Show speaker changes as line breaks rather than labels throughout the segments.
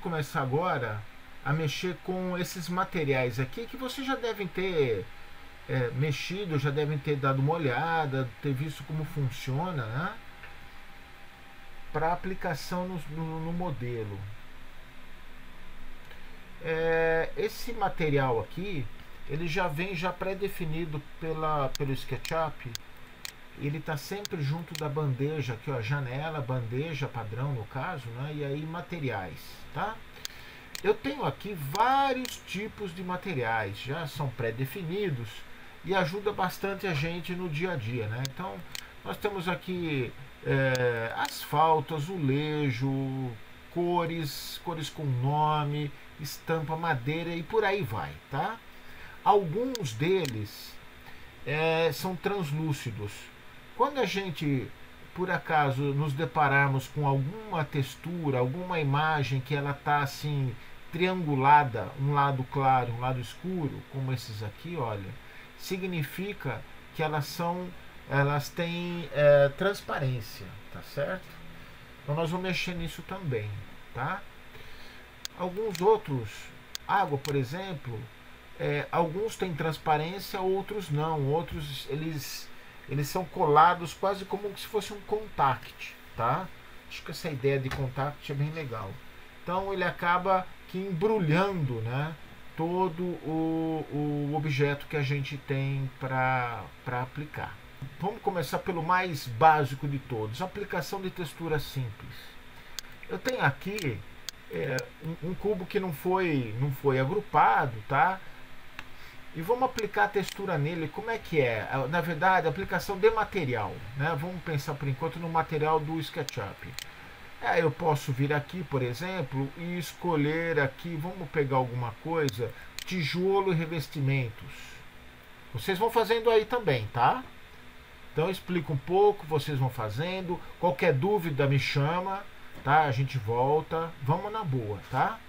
começar agora a mexer com esses materiais aqui que vocês já devem ter mexido, já devem ter dado uma olhada, ter visto como funciona, né? Para aplicação no modelo. Esse material aqui, ele já vem já pré-definido pelo SketchUp. Ele está sempre junto da bandeja aqui, ó, janela, bandeja padrão no caso, né? E aí materiais, tá? Eu tenho aqui vários tipos de materiais, já são pré-definidos e ajuda bastante a gente no dia a dia, né? Então, nós temos aqui asfalto, azulejo, cores com nome, estampa, madeira e por aí vai, tá? Alguns deles são translúcidos. Quando a gente, por acaso, nos depararmos com alguma textura, alguma imagem que ela está assim triangulada, um lado claro, um lado escuro, como esses aqui, olha, significa que elas têm transparência, tá certo? Então nós vamos mexer nisso também, tá? Alguns outros, água, por exemplo, alguns têm transparência, outros não. Outros eles são colados quase como se fosse um contact, tá? Acho que essa ideia de contact é bem legal. Então ele acaba que embrulhando, né, todo o objeto que a gente tem para aplicar. Vamos começar pelo mais básico de todos, aplicação de textura simples. Eu tenho aqui um cubo que não foi agrupado, tá? E vamos aplicar a textura nele. Como é que é? Na verdade, a aplicação de material, né? Vamos pensar por enquanto no material do SketchUp. Eu posso vir aqui, por exemplo, e escolher aqui, vamos pegar alguma coisa, tijolo e revestimentos. Vocês vão fazendo aí também, tá? Então eu explico um pouco, vocês vão fazendo. Qualquer dúvida me chama, tá? A gente volta, vamos na boa, tá?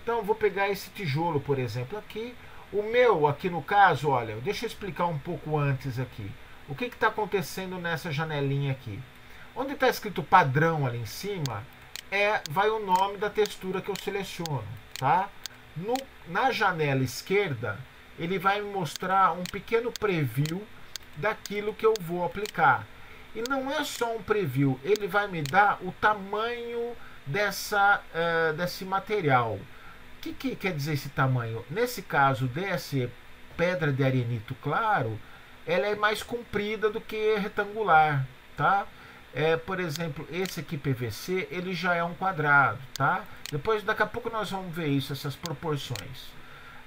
Então eu vou pegar esse tijolo, por exemplo, aqui. O meu, aqui no caso, olha, deixa eu explicar um pouco antes aqui. O que está acontecendo nessa janelinha aqui? Onde está escrito padrão ali em cima, vai o nome da textura que eu seleciono, tá? Na janela esquerda, ele vai me mostrar um pequeno preview daquilo que eu vou aplicar. E não é só um preview, ele vai me dar o tamanho desse material. O que quer dizer esse tamanho? Nesse caso, desse pedra de arenito claro, ela é mais comprida do que retangular, tá? Por exemplo, esse aqui PVC, ele já é um quadrado, tá? Daqui a pouco nós vamos ver isso, essas proporções.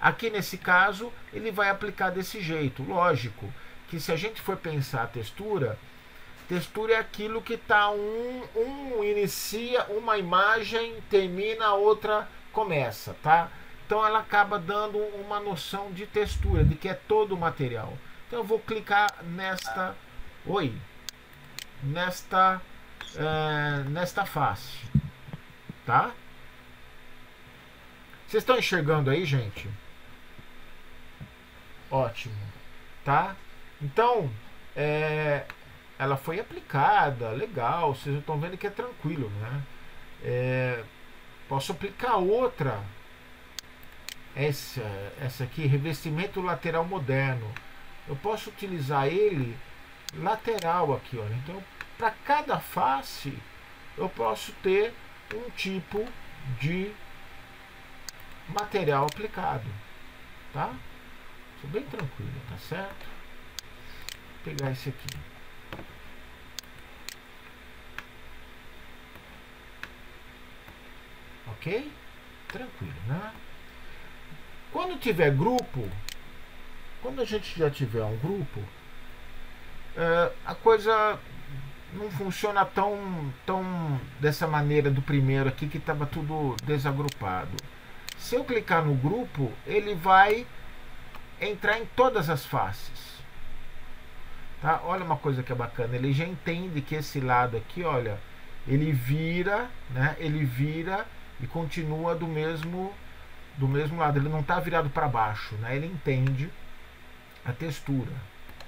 Aqui nesse caso, ele vai aplicar desse jeito. Lógico que se a gente for pensar a textura é aquilo que está inicia uma imagem, termina, a outra começa, tá? Então ela acaba dando uma noção de textura, de que é todo o material. Então eu vou clicar nesta face, tá? Vocês estão enxergando aí, gente? Ótimo, tá? Então ela foi aplicada, legal. Vocês estão vendo que é tranquilo, né? Posso aplicar outra. Essa aqui, revestimento lateral moderno. Eu posso utilizar ele lateral aqui, olha. Então, para cada face, eu posso ter um tipo de material aplicado, tá? Isso é bem tranquilo, tá certo? Vou pegar esse aqui. Ok? Tranquilo, né? Quando tiver grupo, quando a gente já tiver um grupo, a coisa não funciona tão dessa maneira do primeiro aqui, que estava tudo desagrupado. Se eu clicar no grupo, ele vai entrar em todas as faces, tá? Olha uma coisa que é bacana, ele já entende que esse lado aqui, olha, ele vira, né? Ele vira e continua do mesmo lado, ele não está virado para baixo, né? Ele entende a textura,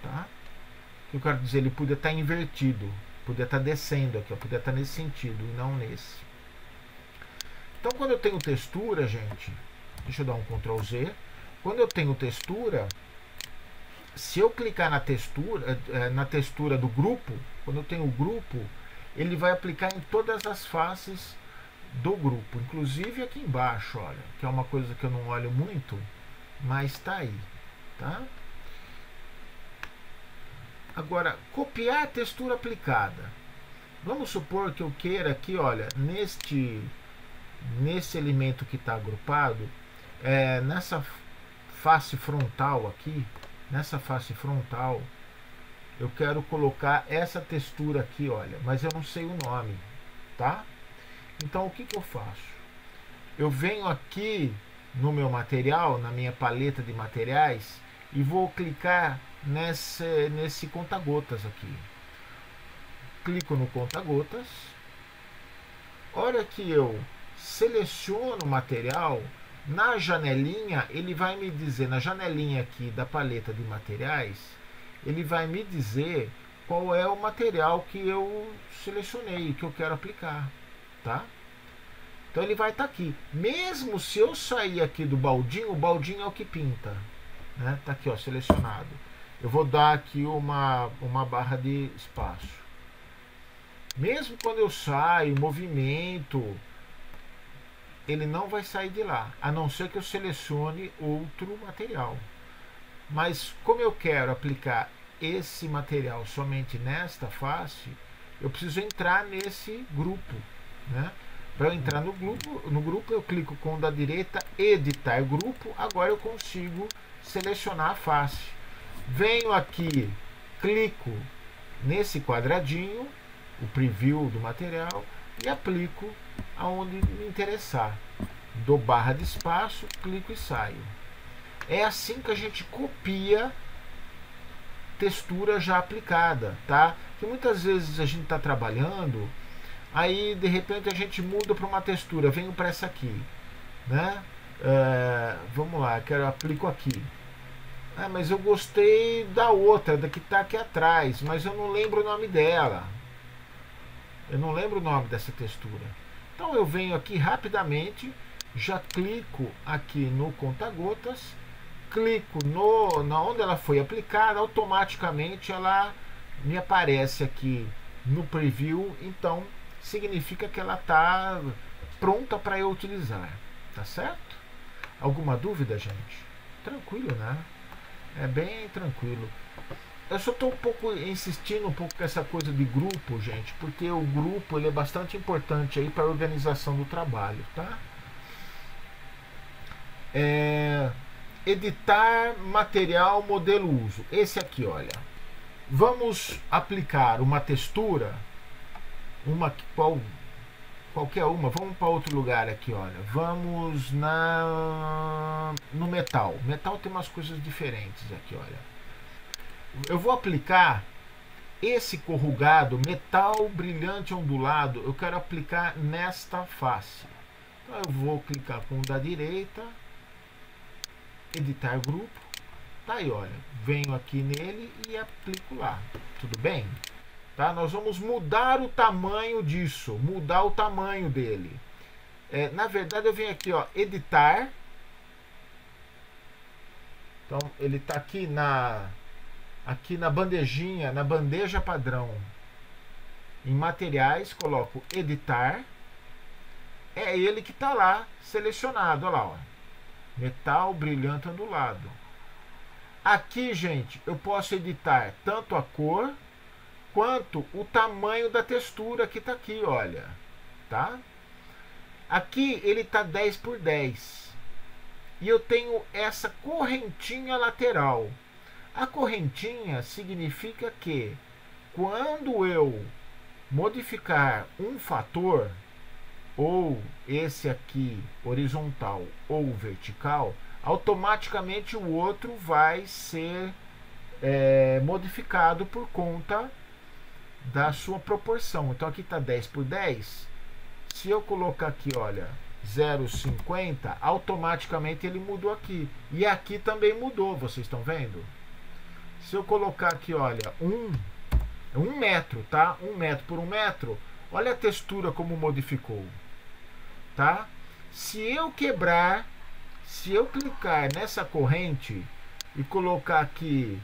tá? O que eu quero dizer, ele podia estar invertido, podia estar descendo aqui, podia estar nesse sentido e não nesse. Então, quando eu tenho textura, gente, deixa eu dar um Ctrl Z. Quando eu tenho textura, se eu clicar na textura do grupo, quando eu tenho o grupo, ele vai aplicar em todas as faces do grupo, inclusive aqui embaixo, olha, que é uma coisa que eu não olho muito, mas está aí, tá? Agora, copiar a textura aplicada. Vamos supor que eu queira aqui, olha, nesse elemento que está agrupado, nessa face frontal aqui, eu quero colocar essa textura aqui, olha, mas eu não sei o nome, tá? Então o que eu faço? Eu venho aqui no meu material, na minha paleta de materiais, e vou clicar nesse conta-gotas aqui. Clico no conta-gotas. Hora que eu seleciono o material, na janelinha ele vai me dizer, na janelinha aqui da paleta de materiais, ele vai me dizer qual é o material que eu selecionei, que eu quero aplicar, tá? Então ele vai estar aqui. Mesmo se eu sair aqui do baldinho, o baldinho é o que pinta, né? Tá aqui, ó, selecionado. Eu vou dar aqui uma barra de espaço. Mesmo quando eu saio, movimento, ele não vai sair de lá, a não ser que eu selecione outro material. Mas como eu quero aplicar esse material somente nesta face, eu preciso entrar nesse grupo, né? Para eu entrar no grupo eu clico com o da direita, editar grupo. Agora eu consigo selecionar a face. Venho aqui, clico nesse quadradinho, o preview do material, e aplico aonde me interessar. Dou barra de espaço, clico e saio. É assim que a gente copia textura já aplicada, tá? Que muitas vezes a gente está trabalhando, aí de repente a gente muda para uma textura, venho para essa aqui, né? Vamos lá, aplico aqui. Mas eu gostei da outra, da que está aqui atrás, mas eu não lembro o nome dela. Eu não lembro o nome dessa textura. Então eu venho aqui rapidamente, já clico aqui no conta-gotas, clico na onde ela foi aplicada, automaticamente ela me aparece aqui no preview, então significa que ela está pronta para eu utilizar, tá certo? Alguma dúvida, gente? Tranquilo, né? É bem tranquilo. Eu só estou insistindo um pouco com essa coisa de grupo, gente, porque o grupo ele é bastante importante aí para a organização do trabalho, tá? Editar material modelo uso. Esse aqui, olha. Vamos aplicar uma textura, qualquer uma. Vamos para outro lugar aqui, olha. Vamos no metal. Metal tem umas coisas diferentes aqui, olha. Eu vou aplicar esse corrugado, metal brilhante ondulado, eu quero aplicar nesta face. Então eu vou clicar com o da direita, editar grupo, tá aí, olha, venho aqui nele e aplico lá, tudo bem? Tá? Nós vamos mudar o tamanho disso, mudar o tamanho dele. Na verdade eu venho aqui, ó, editar. Então ele está aqui na bandejinha, na bandeja padrão, em materiais, coloco editar, é ele que está lá selecionado, olha lá, ó, metal brilhante ondulado. Aqui, gente, eu posso editar tanto a cor quanto o tamanho da textura que está aqui, olha, tá? Aqui ele está 10 por 10 e eu tenho essa correntinha lateral. A correntinha significa que quando eu modificar um fator, ou esse aqui horizontal ou vertical, automaticamente o outro vai ser modificado por conta da sua proporção. Então aqui está 10 por 10. Se eu colocar aqui, olha, 0,50, automaticamente ele mudou aqui. E aqui também mudou, vocês estão vendo? Se eu colocar aqui, olha, 1 metro, tá? 1 metro por 1 metro, olha a textura como modificou, tá? Se eu quebrar, se eu clicar nessa corrente e colocar aqui,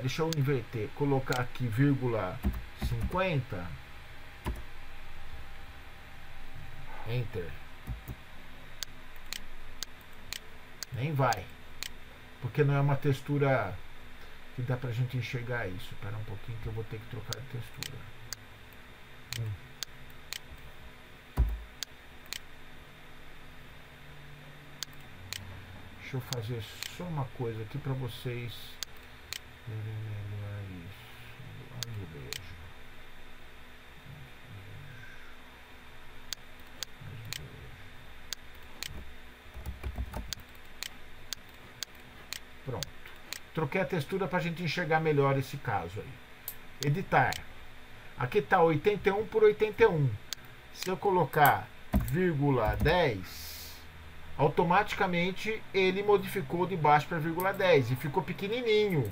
deixa eu inverter, colocar aqui vírgula 50, Enter, nem vai, porque não é uma textura que dá pra gente enxergar isso. Espera um pouquinho que eu vou ter que trocar de textura. Deixa eu fazer só uma coisa aqui para vocês verem melhor isso. Onde eu vejo? Pronto. Troquei a textura para a gente enxergar melhor esse caso aí. Editar. Aqui está 81 por 81. Se eu colocar vírgula 10, automaticamente ele modificou de baixo para vírgula 10 e ficou pequenininho.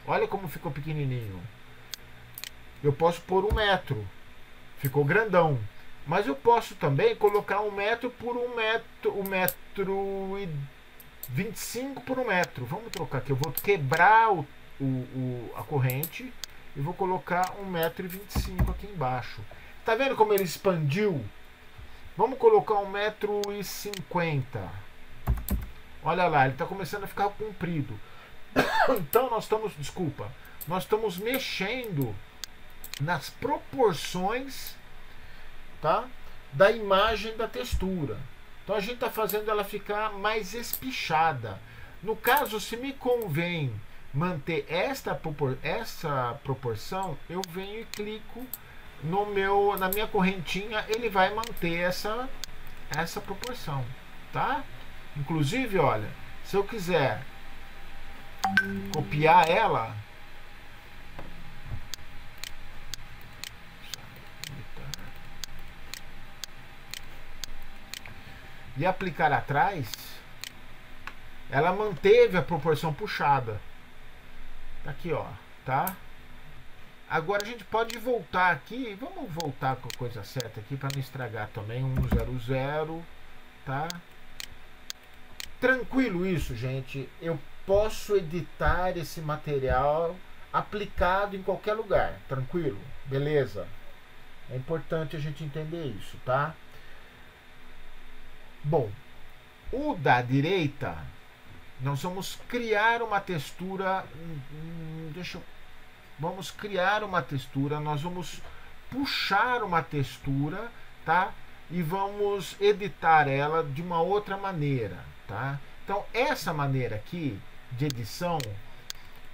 Olha como ficou pequenininho. Eu posso pôr 1 metro. Ficou grandão. Mas eu posso também colocar 1 metro por 1 metro e 25 por 1 metro. Vamos trocar aqui. Eu vou quebrar a corrente e vou colocar 1 metro e 25 aqui embaixo. Tá vendo como ele expandiu? Vamos colocar 1 metro e 50. Olha lá, ele está começando a ficar comprido. Então nós estamos mexendo nas proporções, tá, da imagem da textura. Então a gente está fazendo ela ficar mais espichada. No caso, se me convém manter essa proporção, eu venho e clico na minha correntinha, ele vai manter essa proporção, tá? Inclusive, olha, se eu quiser copiar ela, e aplicar atrás, ela manteve a proporção puxada. Tá aqui, ó, tá? Agora a gente pode voltar aqui, vamos voltar com a coisa certa aqui para não estragar também, 100, tá? Tranquilo isso, gente. Eu posso editar esse material aplicado em qualquer lugar, tranquilo? Beleza? É importante a gente entender isso, tá? Bom, o da direita, nós vamos criar uma textura, vamos criar uma textura, nós vamos puxar uma textura, tá? E vamos editar ela de uma outra maneira, tá? Então, essa maneira aqui de edição,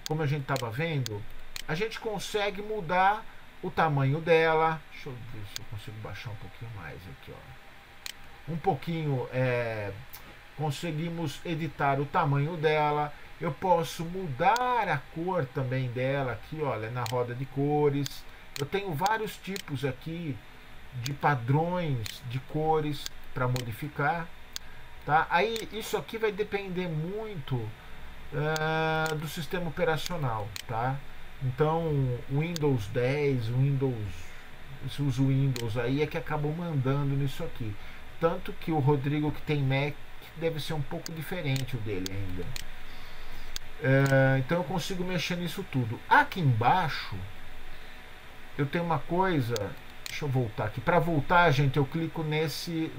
como a gente estava vendo, a gente consegue mudar o tamanho dela. Deixa eu ver se eu consigo baixar um pouquinho mais aqui, ó. Um pouquinho, conseguimos editar o tamanho dela. Eu posso mudar a cor também dela aqui, olha, na roda de cores. Eu tenho vários tipos aqui de padrões de cores para modificar, tá? Aí isso aqui vai depender muito do sistema operacional, tá? Então, Windows 10, se usa o Windows aí, é que acabam mandando nisso aqui. Tanto que o Rodrigo, que tem Mac, deve ser um pouco diferente o dele ainda. Então eu consigo mexer nisso tudo. Aqui embaixo eu tenho uma coisa. Deixa eu voltar aqui. Para voltar, gente, eu clico nesse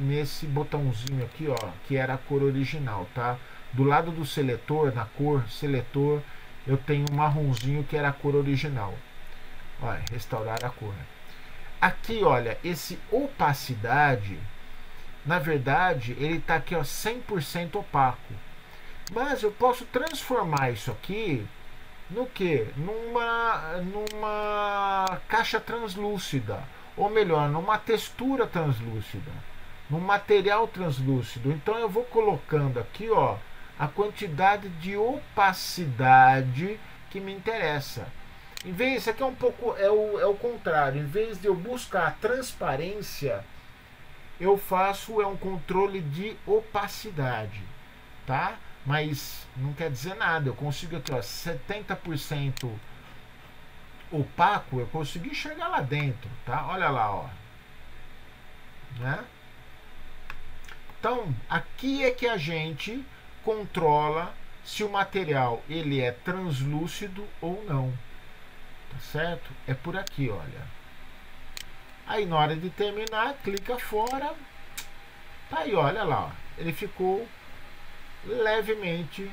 botãozinho aqui, ó, que era a cor original, tá? Do lado do seletor, na cor seletor, eu tenho um marronzinho que era a cor original. Olha, restaurar a cor. Aqui, olha, esse opacidade, na verdade, ele está aqui, ó, 100% opaco. Mas eu posso transformar isso aqui no que? Numa caixa translúcida. Ou melhor, numa textura translúcida. Num material translúcido. Então eu vou colocando aqui, ó, a quantidade de opacidade que me interessa. Em vez, isso aqui é um pouco, é o contrário. Em vez de eu buscar a transparência, eu faço um controle de opacidade, tá? Mas não quer dizer nada. Eu consigo aqui, ó, 70% opaco, eu consegui chegar lá dentro, tá? Olha lá, ó, né? Então, aqui é que a gente controla se o material ele é translúcido ou não. Tá certo? É por aqui, olha. Aí na hora de terminar, clica fora. Tá aí, olha lá. Ó. Ele ficou levemente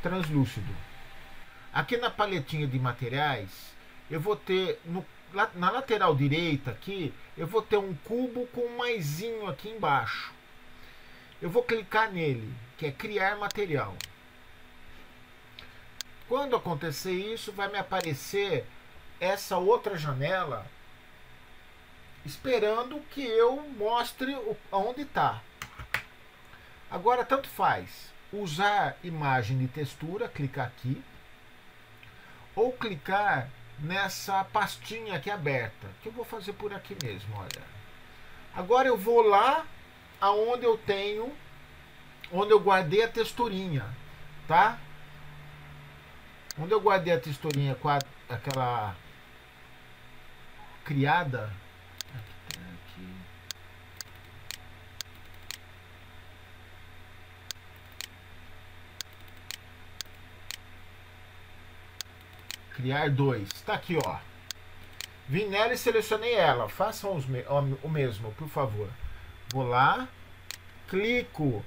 translúcido. Aqui na paletinha de materiais, eu vou ter na lateral direita aqui, eu vou ter um cubo com um maisinho aqui embaixo. Eu vou clicar nele, que é criar material. Quando acontecer isso, vai me aparecer essa outra janela esperando que eu mostre onde está. Agora, tanto faz usar imagem de textura, clicar aqui, ou clicar nessa pastinha aqui aberta, que eu vou fazer por aqui mesmo, olha. Agora eu vou lá aonde eu tenho, onde eu guardei a texturinha, tá? Onde eu guardei a texturinha com aquela criada. Aqui. Criar 2. Tá aqui, ó. Vim nela e selecionei ela. Façam o mesmo, por favor. Vou lá, clico.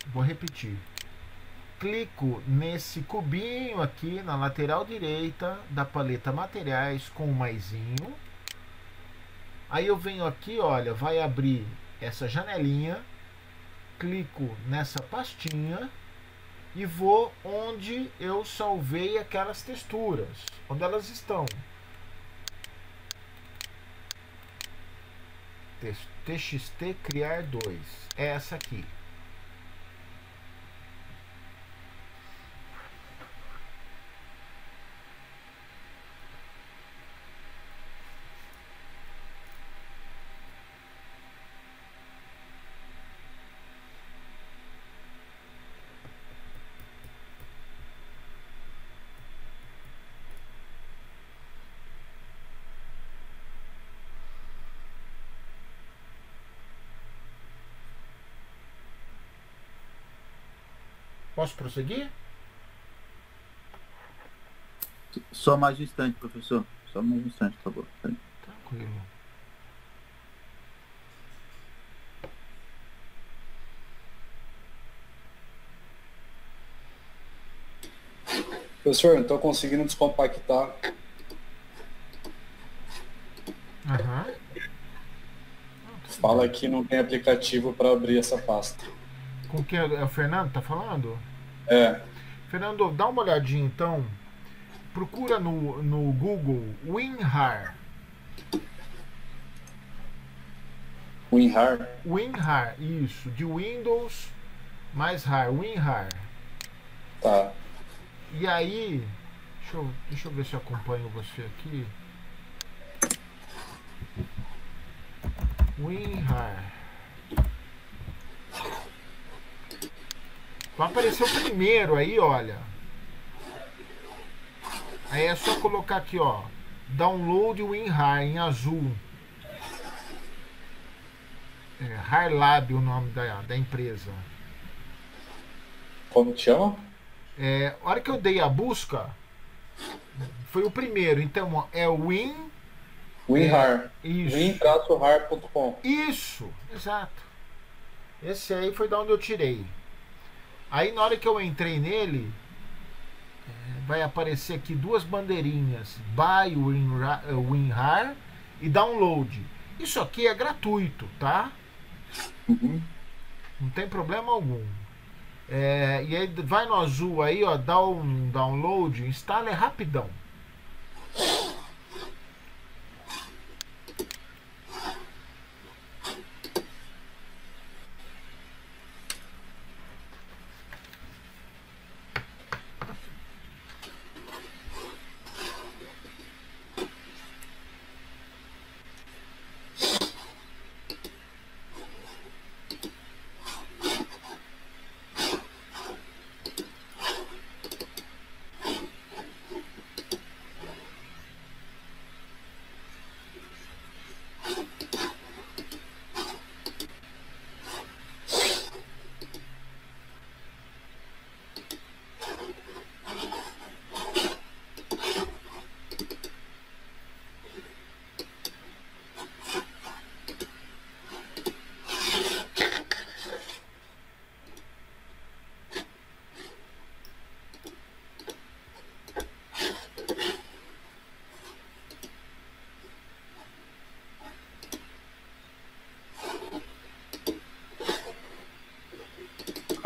Vou repetir. Clico nesse cubinho aqui na lateral direita da paleta materiais com o maisinho. Aí eu venho aqui, olha, vai abrir essa janelinha. Clico nessa pastinha e vou onde eu salvei aquelas texturas, onde elas estão. TXT criar 2. É essa aqui. Posso prosseguir?
Só mais um instante, professor. Só mais um instante, por favor.
Tranquilo.
Professor, não estou conseguindo descompactar.
Aham.
Fala que não tem aplicativo para abrir essa pasta.
Com quem é o Fernando tá falando?
É.
Fernando, dá uma olhadinha então. Procura no Google WinRAR.
WinRAR?
WinRAR, isso. De Windows mais RAR. WinRAR.
Tá.
E aí, deixa eu ver se eu acompanho você aqui. WinRAR. Vai aparecer o primeiro aí, olha. Aí é só colocar aqui, ó. Download WinRAR em azul. RAR Lab o nome da empresa.
Como que chama?
A hora que eu dei a busca, foi o primeiro. Então, é o
WinRAR.
Isso.
Win-rar.com.
Isso, exato. Esse aí foi da onde eu tirei. Aí na hora que eu entrei nele, vai aparecer aqui duas bandeirinhas, Buy WinRAR e Download. Isso aqui é gratuito, tá?
Uhum.
Não tem problema algum. E aí vai no azul aí, ó, dá um download, instala, é rapidão.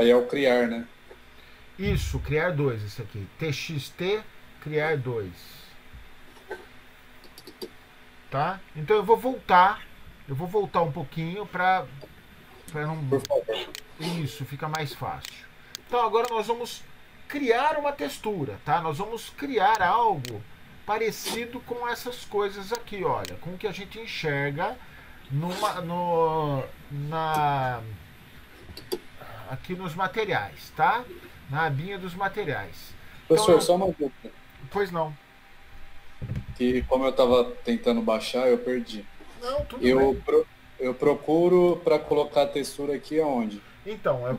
Aí é o criar, né?
Isso, criar 2, isso aqui. TXT, criar 2. Tá? Então eu vou voltar um pouquinho para não...
Por favor.
Isso, fica mais fácil. Então agora nós vamos criar uma textura, tá? Nós vamos criar algo parecido com essas coisas aqui, olha, com o que a gente enxerga aqui nos materiais, tá? Na abinha dos materiais.
Professor,
Então,
só uma dúvida.
pois não.
Que como eu estava tentando baixar, eu perdi.
Não, tudo
Eu,
bem.
eu procuro para colocar a textura aqui aonde?
Então, é o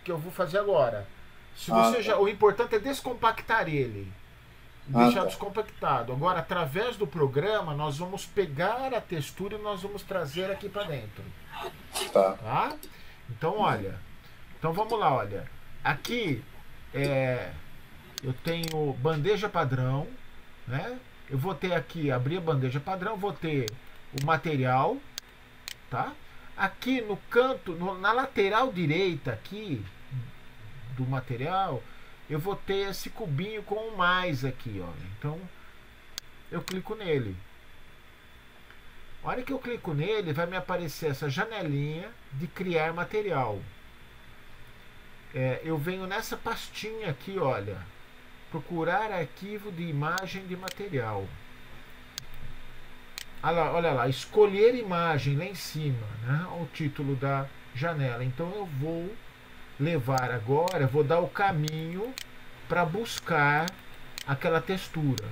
que eu vou fazer agora. Se
Ah,
você
tá.
já, o importante é descompactar ele.
Ah,
Deixar
tá.
descompactado. Agora, através do programa, nós vamos pegar a textura e nós vamos trazer aqui para dentro.
Tá.
Tá? Então, olha. Então, vamos lá, olha. Aqui, eu tenho bandeja padrão, né? Eu vou ter aqui, abrir a bandeja padrão, vou ter o material, tá? Aqui no canto, na lateral direita aqui do material, eu vou ter esse cubinho com um mais aqui, ó. Então, eu clico nele. A hora que eu clico nele, vai me aparecer essa janelinha de criar material. Eu venho nessa pastinha aqui, olha. Procurar arquivo de imagem de material. Olha lá, escolher imagem lá em cima, né? O título da janela. Então eu vou levar agora, vou dar o caminho para buscar aquela textura.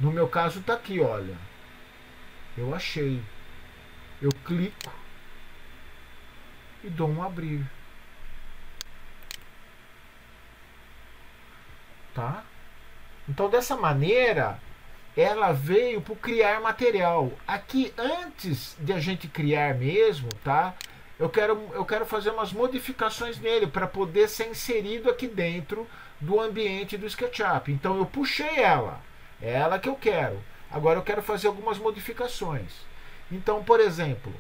No meu caso tá aqui, olha. Eu achei. Eu clico e dou um abrir. Tá? Então dessa maneira ela veio para criar material. Aqui antes de a gente criar mesmo, tá? Eu quero fazer umas modificações nele para poder ser inserido aqui dentro do ambiente do SketchUp. Então eu puxei ela. É ela que eu quero. Agora eu quero fazer algumas modificações. Então, por exemplo,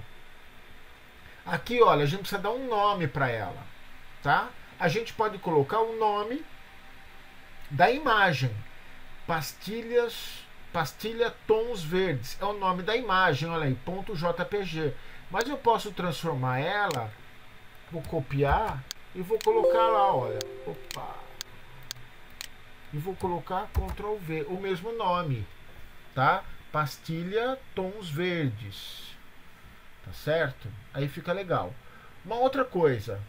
aqui, olha, a gente precisa dar um nome para ela, tá? A gente pode colocar o nome da imagem. Pastilha tons verdes. É o nome da imagem, olha aí, .jpg. Mas eu posso transformar ela, vou copiar e vou colocar lá, olha. Opa. E vou colocar Ctrl V, o mesmo nome, tá? Pastilha tons verdes. Tá certo? Aí fica legal. Uma outra coisa.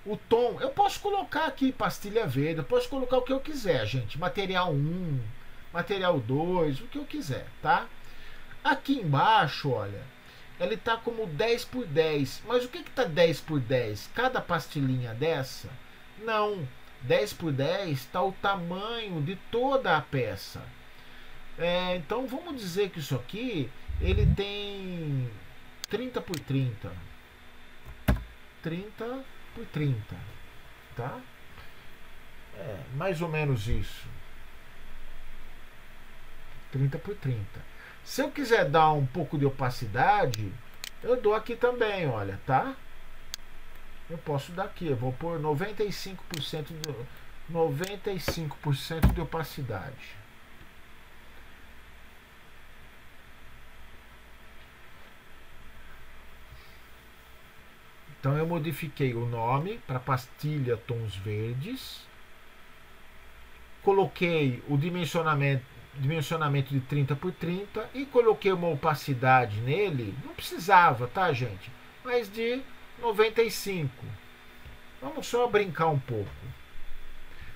O tom, eu posso colocar aqui pastilha verde, eu posso colocar o que eu quiser, gente. Material 1, material 2, o que eu quiser, tá? Aqui embaixo, olha, ele tá como 10 por 10. Mas o que que tá 10 por 10? Cada pastilhinha dessa? Não. 10 por 10 está o tamanho de toda a peça. Então vamos dizer que isso aqui ele tem 30 por 30. 30 por 30, tá? Mais ou menos isso. 30 por 30. Se eu quiser dar um pouco de opacidade, eu dou aqui também, olha, tá? Eu posso dar aqui, eu vou pôr 95% de opacidade. Então eu modifiquei o nome para pastilha tons verdes. Coloquei o dimensionamento de 30 por 30 e coloquei uma opacidade nele. Não precisava, tá, gente? Mas de 95. Vamos só brincar um pouco.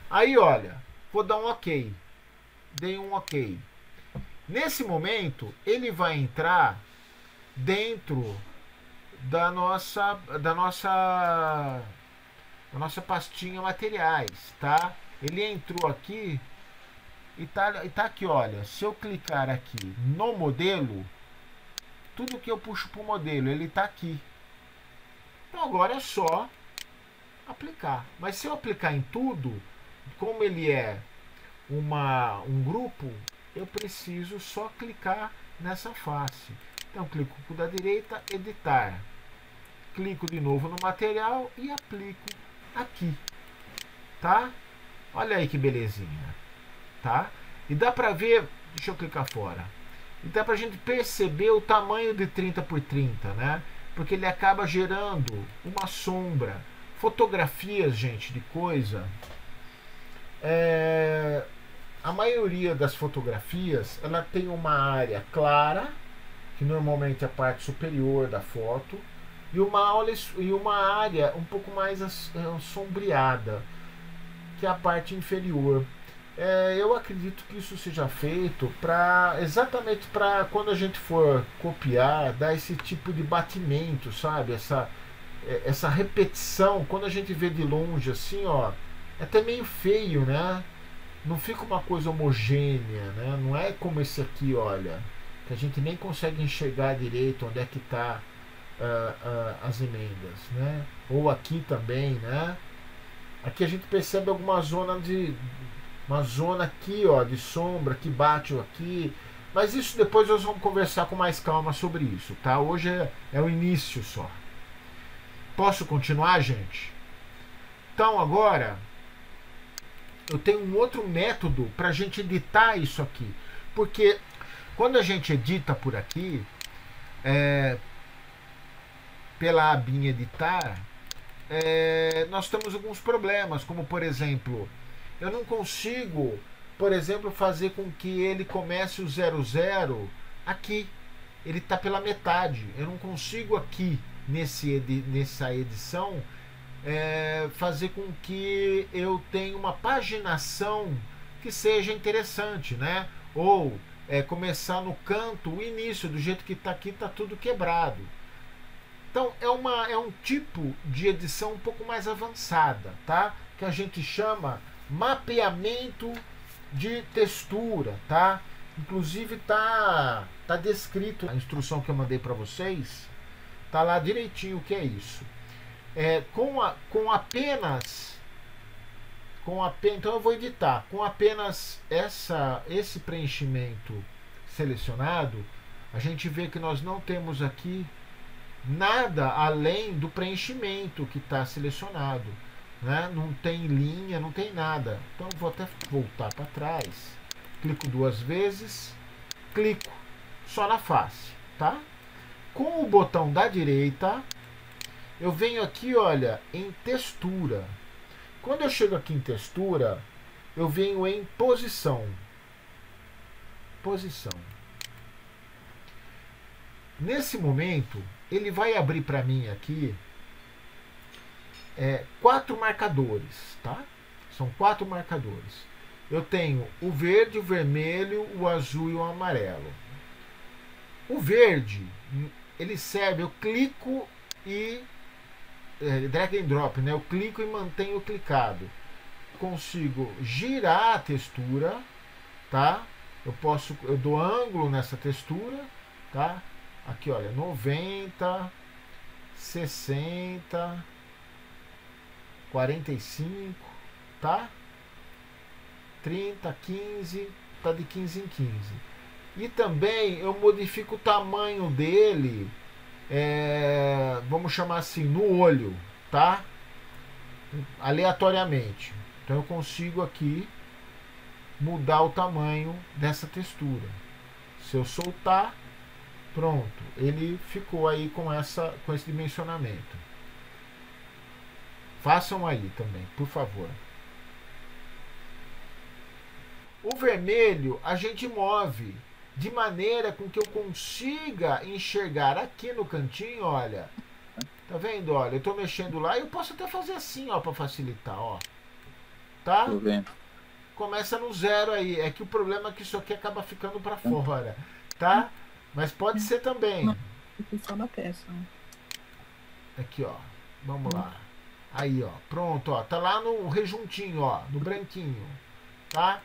Aí, olha, vou dar um OK. Dei um OK. Nesse momento, ele vai entrar dentro da nossa pastinha materiais, tá? Ele entrou aqui e tá aqui, olha. Se eu clicar aqui no modelo, tudo que eu puxo para o modelo, ele tá aqui. Então agora é só aplicar. Mas se eu aplicar em tudo, como ele é um grupo, eu preciso só clicar nessa face. Então, clico com o da direita, editar. Clico de novo no material e aplico aqui, tá? Olha aí que belezinha, tá? E dá pra ver, deixa eu clicar fora. E dá pra gente perceber o tamanho de 30 por 30, né? Porque ele acaba gerando uma sombra. Fotografias, gente, de coisa. A maioria das fotografias, ela tem uma área clara, que normalmente é a parte superior da foto, e uma área um pouco mais sombreada, que é a parte inferior. Eu acredito que isso seja feito exatamente para quando a gente for copiar, dar esse tipo de batimento, sabe? Essa repetição, quando a gente vê de longe assim, ó, é até meio feio, né? Não fica uma coisa homogênea, né? Não é como esse aqui, olha, que a gente nem consegue enxergar direito onde é que está as emendas, né? Ou aqui também, né? Aqui a gente percebe alguma zona aqui, ó, de sombra que bate aqui, mas isso depois nós vamos conversar com mais calma sobre isso, tá? Hoje é o início só. Posso continuar, gente? Então agora eu tenho um outro método para a gente editar isso aqui, porque quando a gente edita por aqui, pela abinha editar, nós temos alguns problemas, como por exemplo, eu não consigo, por exemplo, fazer com que ele comece o 00 aqui. Ele está pela metade. Eu não consigo aqui, nessa edição, fazer com que eu tenha uma paginação que seja interessante, né? Ou começar no canto, o início, do jeito que está aqui, está tudo quebrado. Então, é um tipo de edição um pouco mais avançada, tá? Que a gente chama mapeamento de textura, tá? Inclusive tá descrito na instrução que eu mandei para vocês, tá lá direitinho o que é isso. Então eu vou editar com apenas esse preenchimento selecionado. A gente vê que nós não temos aqui nada além do preenchimento que está selecionado, né? Não tem linha, não tem nada. Então vou até voltar para trás, clico 2 vezes, clico só na face, tá? Com o botão da direita eu venho aqui, olha, em textura. Quando eu chego aqui em textura, eu venho em posição. Nesse momento ele vai abrir para mim aqui 4 marcadores, tá? São 4 marcadores. Eu tenho o verde, o vermelho, o azul e o amarelo. O verde, ele serve, eu clico e drag and drop, né? Eu clico e mantenho clicado. Consigo girar a textura, tá? Eu dou ângulo nessa textura, tá? Aqui, olha, 90, 60, 45, tá? 30, 15, tá de 15 em 15. E também eu modifico o tamanho dele, vamos chamar assim, no olho, tá? Aleatoriamente. Então eu consigo aqui mudar o tamanho dessa textura. Se eu soltar, pronto, ele ficou aí com esse dimensionamento. Façam aí também, por favor. O vermelho a gente move de maneira com que eu consiga enxergar aqui no cantinho, olha. Tá vendo? Olha, eu tô mexendo lá e eu posso até fazer assim, ó, para facilitar, ó. Tá?
Tô vendo.
Começa no 0 aí. É que o problema é que isso aqui acaba ficando para fora, tá? Mas pode ser também.
Aqui só na peça.
Aqui, ó. Vamos lá. Aí, ó. Pronto, ó. Tá lá no rejuntinho, ó. No branquinho. Tá?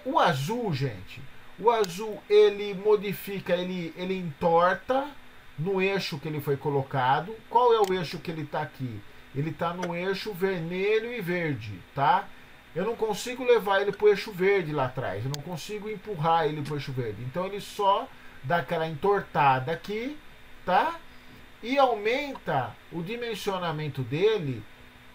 O azul, gente. O azul, ele modifica, ele entorta no eixo que ele foi colocado. Qual é o eixo que ele tá aqui? Ele tá no eixo vermelho e verde, tá? eu não consigo levar ele para o eixo verde lá atrás. Eu não consigo empurrar ele para o eixo verde. Então ele só dá aquela entortada aqui, tá? E aumenta o dimensionamento dele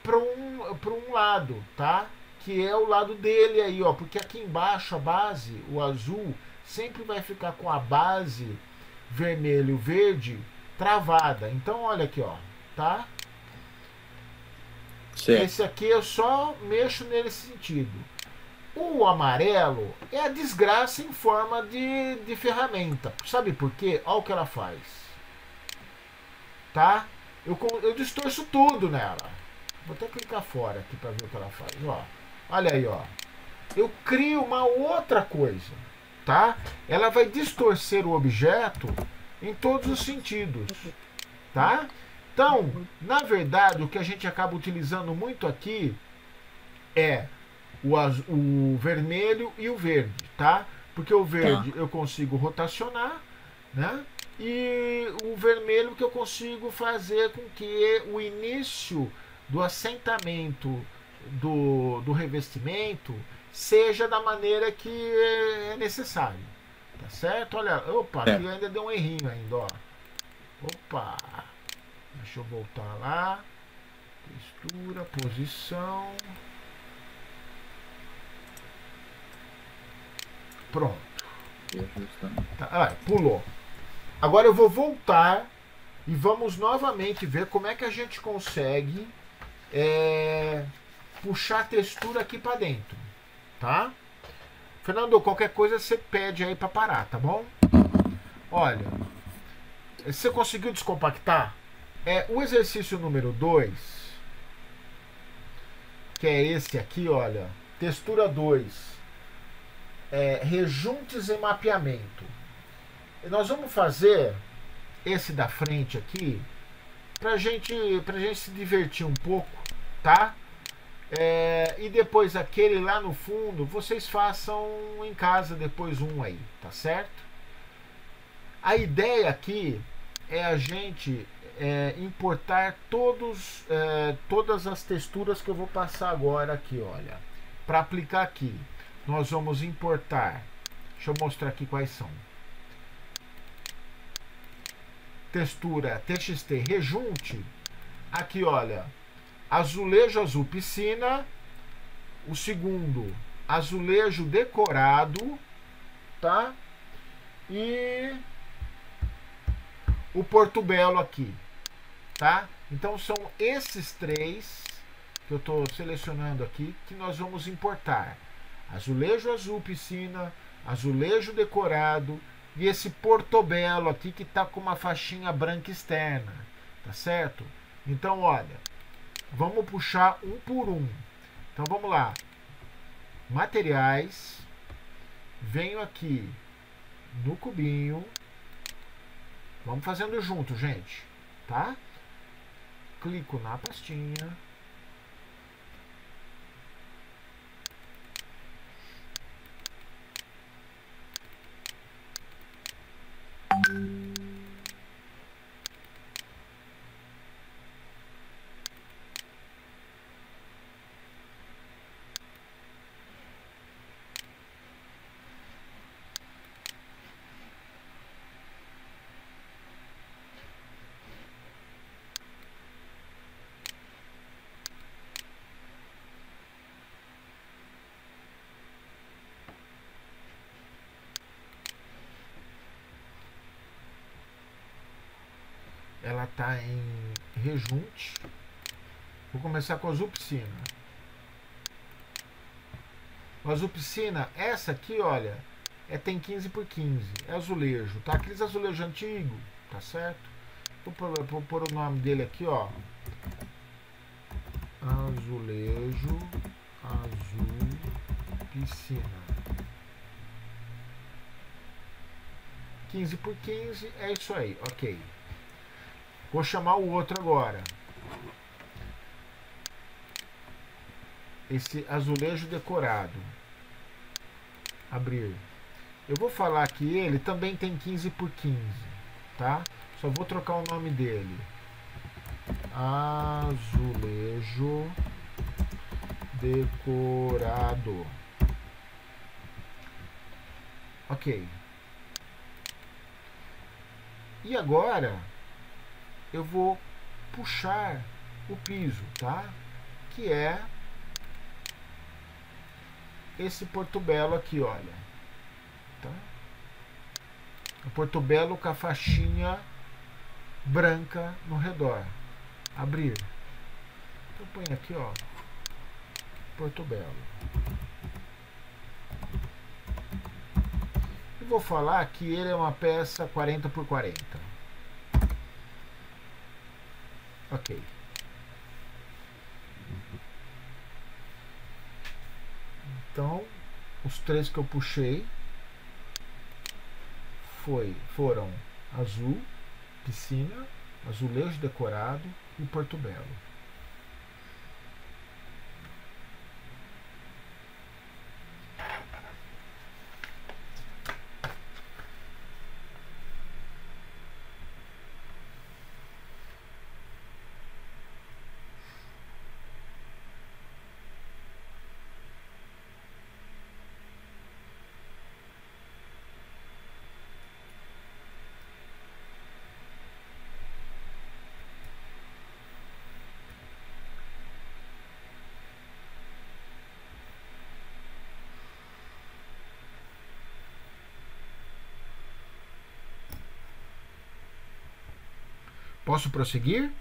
para um lado, tá? Que é o lado dele aí, ó. Porque aqui embaixo a base, o azul, sempre vai ficar com a base vermelho-verde travada. Então olha aqui, ó, tá?
Certo.
Esse aqui eu só mexo nesse sentido. O amarelo é a desgraça em forma de ferramenta. Sabe por quê? Olha o que ela faz. Tá? Eu distorço tudo nela. Vou até clicar fora aqui para ver o que ela faz. Ó. Olha aí, ó. Eu crio uma outra coisa. Tá? Ela vai distorcer o objeto em todos os sentidos. Tá? Então, na verdade, o que a gente acaba utilizando muito aqui é o vermelho e o verde, tá? Porque o verde eu consigo rotacionar, né? E o vermelho que eu consigo fazer com que o início do assentamento do revestimento seja da maneira que é necessário, tá certo? Olha, opa, aqui ainda deu um errinho ainda, ó. Opa! Deixa eu voltar lá. Textura, posição. Pronto. Tá, pulou. Agora eu vou voltar e vamos novamente ver como é que a gente consegue puxar a textura aqui para dentro, tá? Fernando, qualquer coisa você pede aí para parar, tá bom? Olha, você conseguiu descompactar? O exercício número 2, que é esse aqui, olha, textura 2, rejuntes e mapeamento. E nós vamos fazer esse da frente aqui pra gente se divertir um pouco, tá? E depois aquele lá no fundo, vocês façam em casa depois um aí, tá certo? A ideia aqui é a gente importar todas as texturas que eu vou passar agora aqui, olha. Para aplicar aqui, nós vamos importar. Deixa eu mostrar aqui quais são. Textura TXT rejunte. Aqui, olha. Azulejo azul piscina. O segundo, azulejo decorado, tá? E o Porto Belo aqui, tá? Então são esses três que eu estou selecionando aqui que nós vamos importar: azulejo azul piscina, azulejo decorado e esse Portobello aqui que está com uma faixinha branca externa, tá certo? Então olha, vamos puxar um por um. Então vamos lá, materiais, venho aqui no cubinho. Vamos fazendo junto, gente, tá? Clico na pastinha. Ela está em rejunte. Vou começar com a azul piscina. O azul piscina, essa aqui, olha, tem 15 por 15. É azulejo, tá? Aqueles azulejos antigos, tá certo? Vou pôr o nome dele aqui, ó. Azulejo azul piscina. 15 por 15, é isso aí, ok. Vou chamar o outro agora. Esse azulejo decorado. Abrir. Eu vou falar que ele também tem 15 por 15, tá? Só vou trocar o nome dele. Azulejo decorado. Ok. E agora eu vou puxar o piso, tá? Que é esse portobello aqui, olha. Tá? O portobello com a faixinha branca no redor. Abrir. Então põe aqui, ó. Portobello. Eu vou falar que ele é uma peça 40 por 40. Ok. Então, os três que eu puxei foram azul, piscina, azulejo decorado e portobello. Posso prosseguir?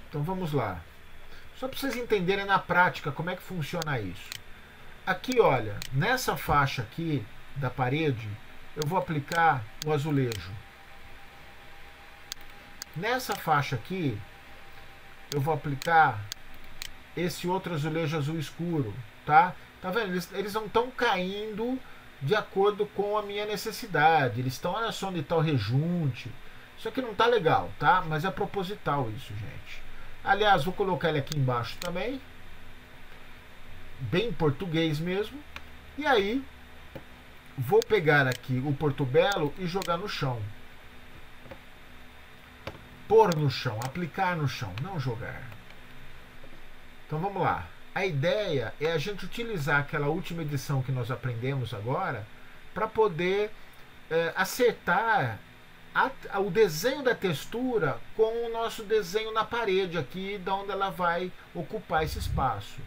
Então vamos lá. Só para vocês entenderem na prática como é que funciona isso. Aqui, olha, nessa faixa aqui da parede, eu vou aplicar o azulejo. Nessa faixa aqui, eu vou aplicar esse outro azulejo azul escuro, tá? Tá vendo? Eles não estão caindo de acordo com a minha necessidade. Eles estão, olha só onde está o rejunte. Isso aqui não tá legal, tá? Mas é proposital isso, gente. Aliás, vou colocar ele aqui embaixo também. Bem português mesmo. E aí, vou pegar aqui o portobello e jogar no chão. Pôr no chão, aplicar no chão, não jogar. Então vamos lá. A ideia é a gente utilizar aquela última edição que nós aprendemos agora para poder acertar o desenho da textura com o nosso desenho na parede aqui, de onde ela vai ocupar esse espaço.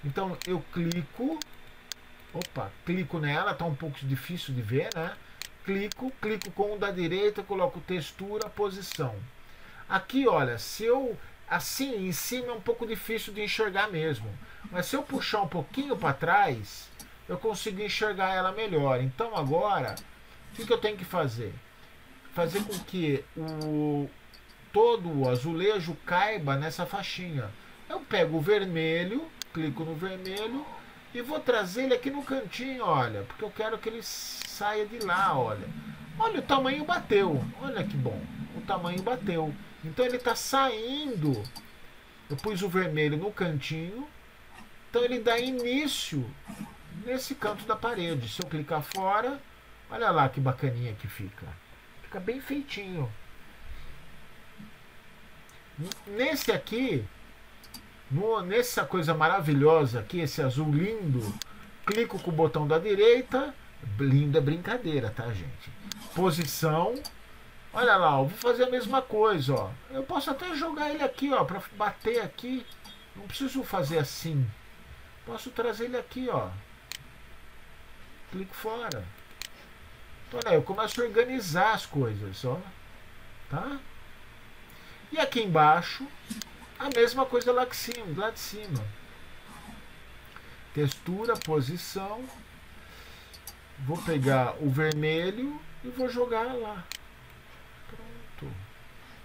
Então eu clico nela, está um pouco difícil de ver, né? Clico com o da direita, coloco textura, posição. Aqui, olha, se eu assim em cima é um pouco difícil de enxergar mesmo, mas se eu puxar um pouquinho para trás, eu consigo enxergar ela melhor. Então agora, o que eu tenho que fazer? Fazer com que todo o azulejo caiba nessa faixinha. Eu pego o vermelho, clico no vermelho e vou trazer ele aqui no cantinho, olha, porque eu quero que ele saia de lá, olha. Olha, o tamanho bateu, olha que bom, o tamanho bateu. Então ele está saindo, eu pus o vermelho no cantinho, então ele dá início nesse canto da parede. Se eu clicar fora, olha lá que bacaninha que fica. Fica bem feitinho. Nesse aqui, nessa coisa maravilhosa aqui, esse azul lindo, clico com o botão da direita, lindo é brincadeira, tá, gente? Posição. Olha lá, eu vou fazer a mesma coisa, ó. Eu posso até jogar ele aqui, ó, para bater aqui. Não preciso fazer assim. Posso trazer ele aqui, ó. Clico fora. Então, olha, eu começo a organizar as coisas, ó. Tá? E aqui embaixo, a mesma coisa lá de cima. Textura, posição. Vou pegar o vermelho e vou jogar lá. Pronto.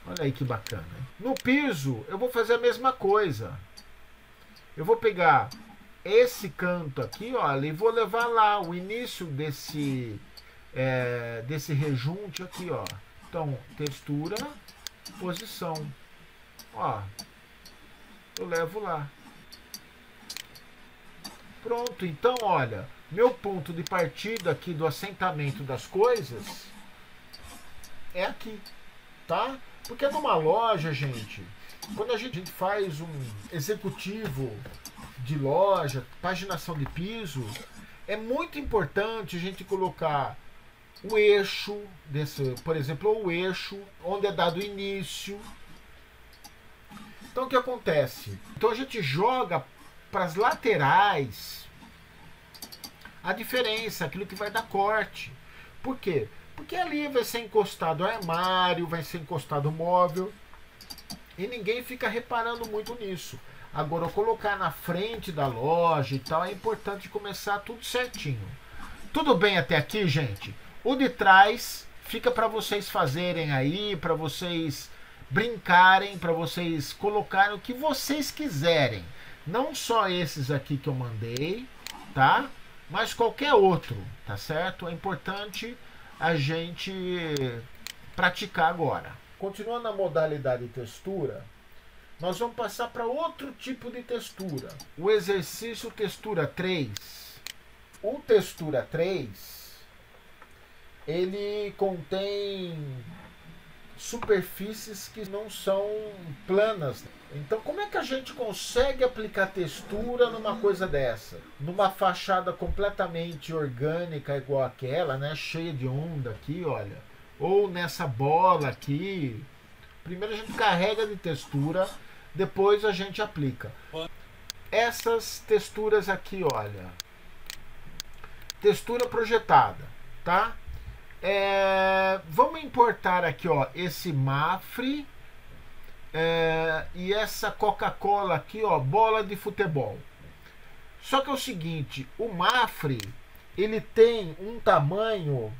Olha aí que bacana. No piso, eu vou fazer a mesma coisa. Eu vou pegar esse canto aqui, olha, e vou levar lá o início desse rejunte aqui, ó. Então, textura, posição. Ó, eu levo lá. Pronto, então, olha, meu ponto de partida aqui do assentamento das coisas é aqui, tá? Porque numa loja, gente, quando a gente faz um executivo de loja, paginação de piso, é muito importante a gente colocar o eixo, por exemplo, o eixo onde é dado o início. Então o que acontece? Então a gente joga para as laterais a diferença, aquilo que vai dar corte. Por quê? Porque ali vai ser encostado o armário, vai ser encostado o móvel e ninguém fica reparando muito nisso. Agora, colocar na frente da loja e tal, é importante começar tudo certinho. Tudo bem até aqui, gente? O de trás fica para vocês fazerem aí, para vocês brincarem, para vocês colocarem o que vocês quiserem. Não só esses aqui que eu mandei, tá? Mas qualquer outro, tá certo? É importante a gente praticar agora. Continuando na modalidade textura, nós vamos passar para outro tipo de textura. O exercício textura 3. O textura 3, ele contém superfícies que não são planas. Então, como é que a gente consegue aplicar textura numa coisa dessa? Numa fachada completamente orgânica igual aquela, né? Cheia de onda aqui, olha. Ou nessa bola aqui. Primeiro a gente carrega de textura, depois a gente aplica. Essas texturas aqui, olha. Textura projetada, tá? Vamos importar aqui, ó, esse Mafre e essa Coca-Cola aqui, ó, bola de futebol. Só que é o seguinte, o Mafre, ele tem um tamanho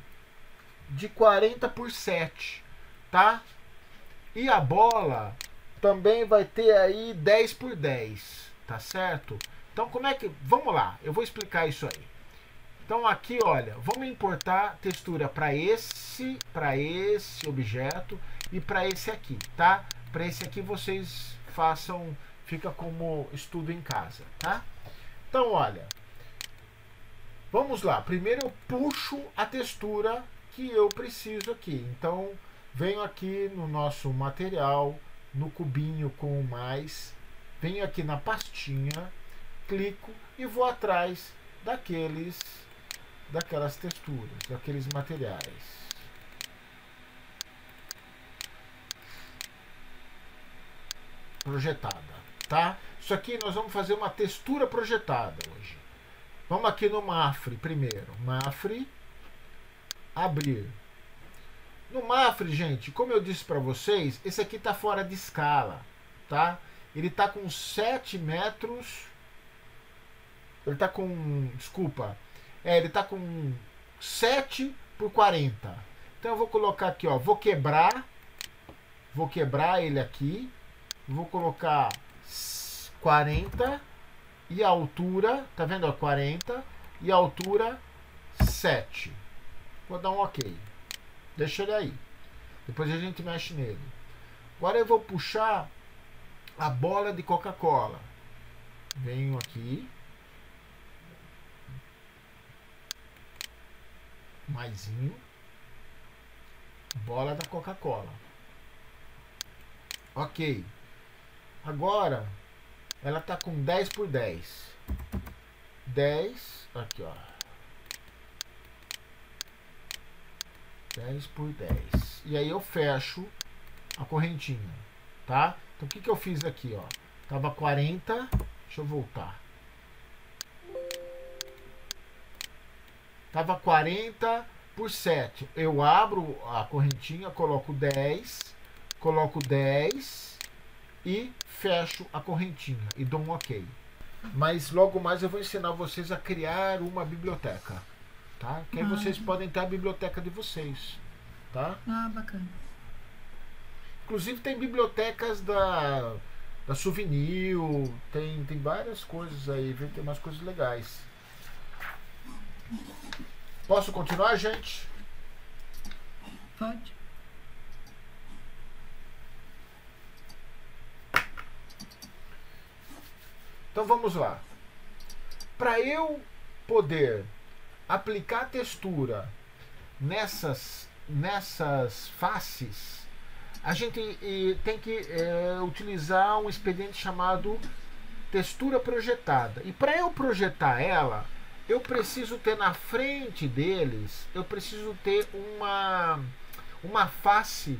de 40 por 7, tá? E a bola também vai ter aí 10 por 10, tá certo? Então como é que... Vamos lá, eu vou explicar isso aí. Então aqui, olha, vamos importar textura para esse objeto e para esse aqui, tá? Para esse aqui vocês façam, fica como estudo em casa, tá? Então, olha, vamos lá. Primeiro eu puxo a textura que eu preciso aqui. Então, venho aqui no nosso material, no cubinho com mais, venho aqui na pastinha, clico e vou atrás daquelas texturas, daqueles materiais. Projetada, tá? Isso aqui nós vamos fazer uma textura projetada hoje. Vamos aqui no Mafre primeiro. Mafre, abrir. No Mafre, gente, como eu disse para vocês, esse aqui tá fora de escala, tá? Ele tá com 7 metros. Ele tá com, desculpa, ele tá com 7 por 40. Então eu vou colocar aqui, ó, vou quebrar ele aqui, vou colocar 40 e a altura, tá vendo, ó, 40 e a altura 7. Vou dar um OK. Deixa ele aí. Depois a gente mexe nele. Agora eu vou puxar a bola de Coca-Cola. Venho aqui. Maisinho. Bola da Coca-Cola. OK. Agora ela tá com 10 por 10. 10, aqui, ó. 10 por 10. E aí eu fecho a correntinha, tá? Então o que eu fiz aqui, ó? Tava 40, deixa eu voltar. Tava 40 por 7. Eu abro a correntinha, coloco 10 e fecho a correntinha e dou um OK. Mas logo mais eu vou ensinar vocês a criar uma biblioteca, tá? Que aí vocês podem ter a biblioteca de vocês, tá?
Ah, bacana.
Inclusive tem bibliotecas da Souvenir, tem várias coisas aí, viu? Tem umas coisas legais. Posso continuar, gente?
Pode.
Então vamos lá. Para eu poder aplicar textura nessas faces, a gente tem que utilizar um expediente chamado textura projetada. E para eu projetar ela, eu preciso ter na frente deles, eu preciso ter uma face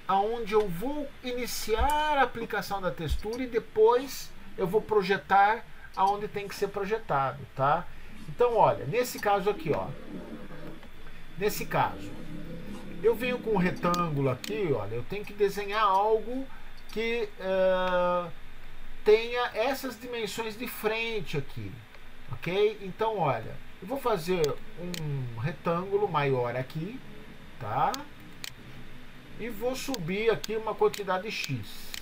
aonde eu vou iniciar a aplicação da textura e depois eu vou projetar aonde tem que ser projetado, tá? Então, olha, nesse caso aqui, ó. Nesse caso, eu venho com um retângulo aqui, olha, eu tenho que desenhar algo que tenha essas dimensões de frente aqui, ok? Então, olha, eu vou fazer um retângulo maior aqui, tá? E vou subir aqui uma quantidade X,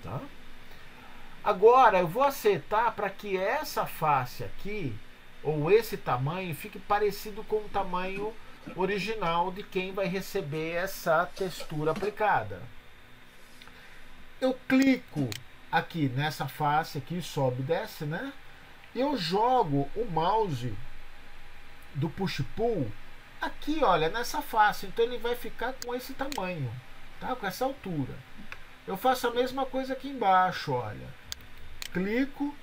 tá? Agora, eu vou acertar para que essa face aqui, ou esse tamanho, fique parecido com o tamanho original de quem vai receber essa textura aplicada. Eu clico aqui nessa face aqui, sobe e desce, né? E eu jogo o mouse do push-pull aqui, olha, nessa face. Então ele vai ficar com esse tamanho, tá? Com essa altura. Eu faço a mesma coisa aqui embaixo, olha. Clico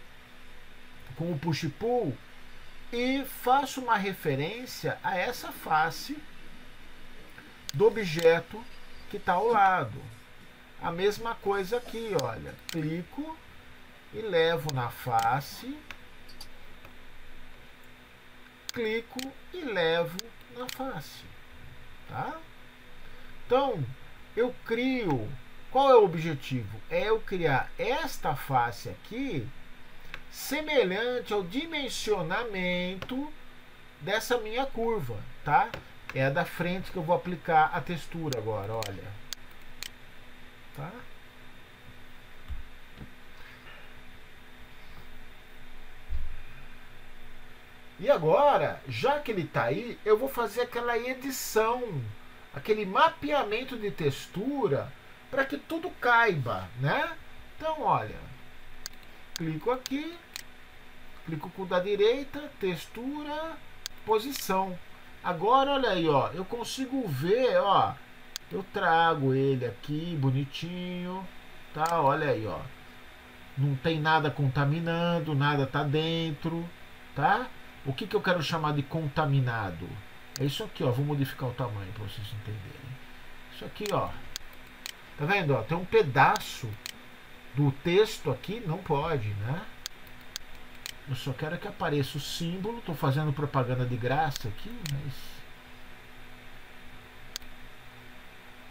com o push-pull e faço uma referência a essa face do objeto que está ao lado. A mesma coisa aqui, olha. Clico e levo na face. Clico e levo na face. Tá? Então, eu crio... Qual é o objetivo? É eu criar esta face aqui semelhante ao dimensionamento dessa minha curva, tá? É a da frente que eu vou aplicar a textura agora, olha. Tá? E agora, já que ele está aí, eu vou fazer aquela edição, aquele mapeamento de textura para que tudo caiba, né? Então, olha, clico aqui, clico com o da direita, textura, posição. Agora, olha aí, ó, eu consigo ver, ó, eu trago ele aqui bonitinho, tá? Olha aí, ó, não tem nada contaminando, nada tá dentro, tá? O que eu quero chamar de contaminado? É isso aqui, ó, vou modificar o tamanho para vocês entenderem. Isso aqui, ó. Tá vendo? Ó, tem um pedaço do texto aqui, não pode, né? Eu só quero que apareça o símbolo. Estou fazendo propaganda de graça aqui, mas...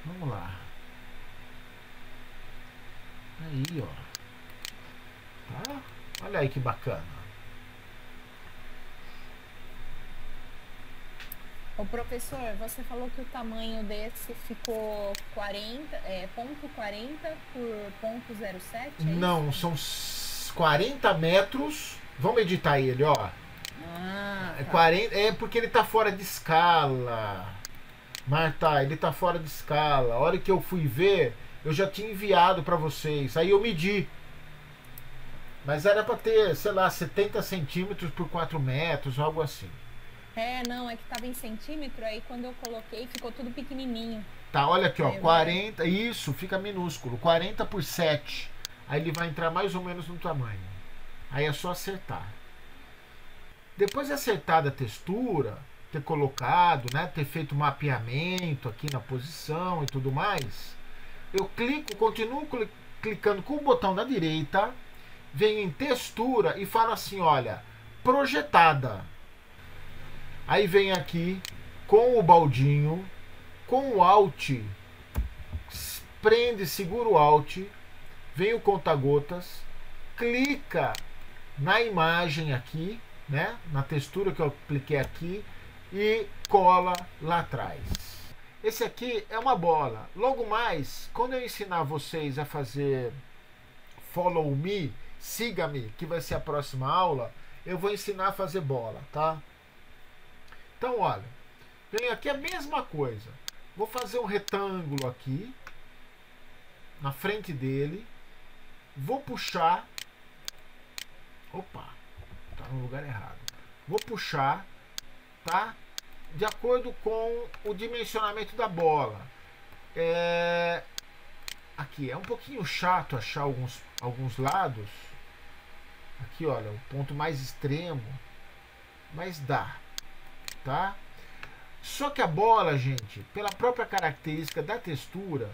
Vamos lá. Aí, ó. Tá? Olha aí que bacana.
Ô professor, você falou que o tamanho desse ficou 0,40 por 0,07?
Não, são 40 metros. Vamos editar ele, ó.
Ah, tá.
40, é porque ele tá fora de escala. Marta, ele tá fora de escala. A hora que eu fui ver, eu já tinha enviado para vocês. Aí eu medi. Mas era para ter, sei lá, 70 centímetros por 4 metros, algo assim.
É, não, é que tava em centímetro, aí quando eu coloquei ficou tudo pequenininho.
Tá, olha aqui, ó, 40, isso, fica minúsculo, 40 por 7. Aí ele vai entrar mais ou menos no tamanho. Aí é só acertar. Depois de acertada a textura, ter colocado, né, ter feito mapeamento aqui na posição e tudo mais, eu clico, continuo clicando com o botão da direita, venho em textura e falo assim, olha, projetada. Aí vem aqui com o baldinho, com o Alt, prende, segura o Alt, vem o conta-gotas, clica na imagem aqui, né, na textura que eu cliquei aqui e cola lá atrás. Esse aqui é uma bola. Logo mais, quando eu ensinar vocês a fazer Follow Me, siga-me, que vai ser a próxima aula, eu vou ensinar a fazer bola, tá? Então, olha, venho aqui a mesma coisa. Vou fazer um retângulo aqui, na frente dele. Vou puxar. Opa, tá no lugar errado. Vou puxar, tá? De acordo com o dimensionamento da bola. aqui é um pouquinho chato achar alguns lados. Aqui, olha, o ponto mais extremo, mas dá, tá? Só que a bola, gente, pela própria característica da textura,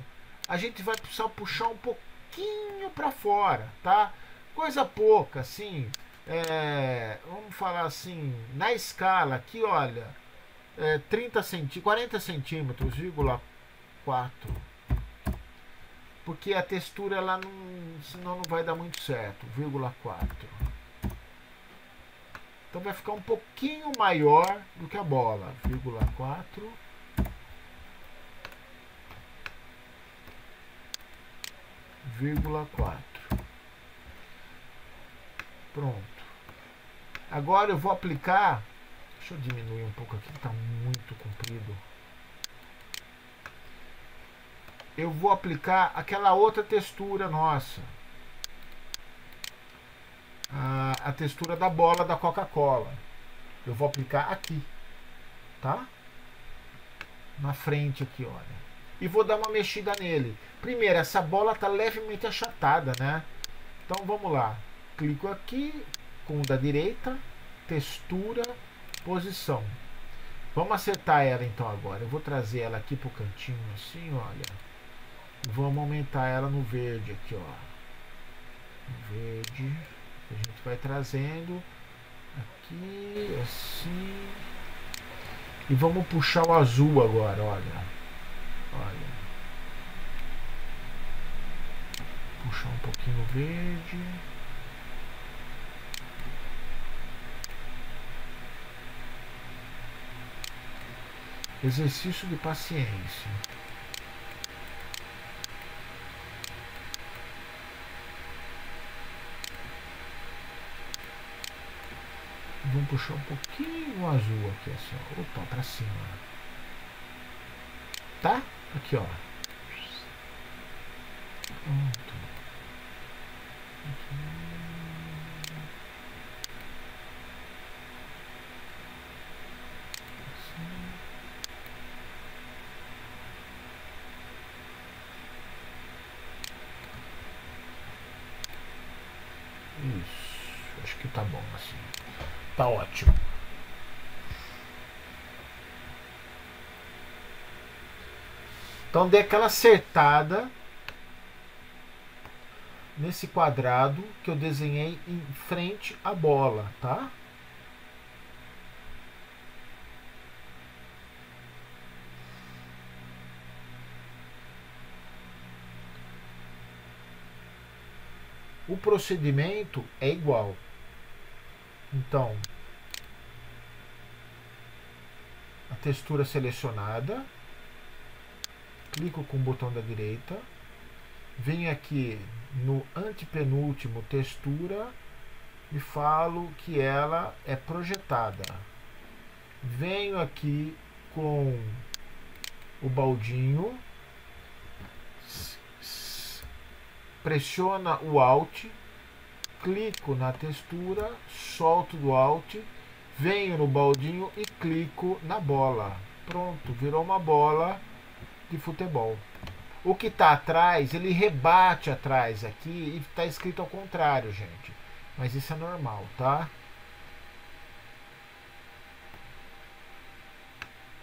a gente vai precisar puxar um pouquinho para fora, tá? Coisa pouca, assim, vamos falar assim, na escala aqui, olha, 40 centímetros, 4. Porque a textura ela não, senão não vai dar muito certo, 4. Então vai ficar um pouquinho maior do que a bola, 4. Pronto. Agora eu vou aplicar. Deixa eu diminuir um pouco aqui, que está muito comprido. Eu vou aplicar aquela outra textura nossa. A textura da bola da Coca-Cola. Eu vou aplicar aqui. Tá? Na frente aqui, olha. E vou dar uma mexida nele. Primeiro, essa bola está levemente achatada, né? Então vamos lá. Clico aqui com o da direita, textura, posição. Vamos acertar ela então agora. Eu vou trazer ela aqui pro cantinho assim, olha. Vamos aumentar ela no verde aqui, ó. No verde. A gente vai trazendo aqui, assim. E vamos puxar o azul agora, olha. Olha. Puxar um pouquinho o verde. Exercício de paciência. Vamos puxar um pouquinho o azul aqui, assim, ó. Opa, pra cima. Tá? Aqui, ó. Pronto. Aqui. Assim. Isso. Acho que tá bom assim. Tá ótimo. Então dei aquela acertada nesse quadrado que eu desenhei em frente à bola, tá? O procedimento é igual. Então, a textura selecionada, clico com o botão da direita, venho aqui no antepenúltimo textura e falo que ela é projetada. Venho aqui com o baldinho, pressiona o Alt, clico na textura, solto do Alt, venho no baldinho e clico na bola. Pronto, virou uma bola de futebol. O que está atrás, ele rebate atrás aqui e está escrito ao contrário, gente. Mas isso é normal, tá?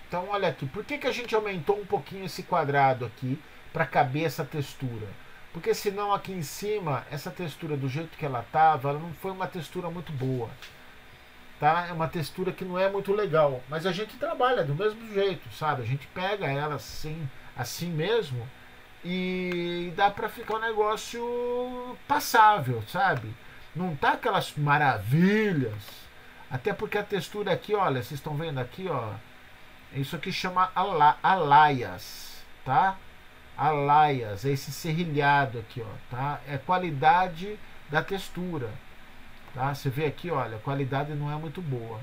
Então, olha aqui. Por que a gente aumentou um pouquinho esse quadrado aqui para caber essa textura? Porque senão aqui em cima, essa textura do jeito que ela estava, ela não foi uma textura muito boa. Tá? É uma textura que não é muito legal. Mas a gente trabalha do mesmo jeito, sabe? A gente pega ela assim mesmo e dá para ficar um negócio passável, sabe? Não tá aquelas maravilhas. Até porque a textura aqui, olha, vocês estão vendo aqui, ó. Isso aqui chama alaias, tá? Alaias, é esse serrilhado aqui, ó, tá? É qualidade da textura, tá? Você vê aqui, olha, a qualidade não é muito boa.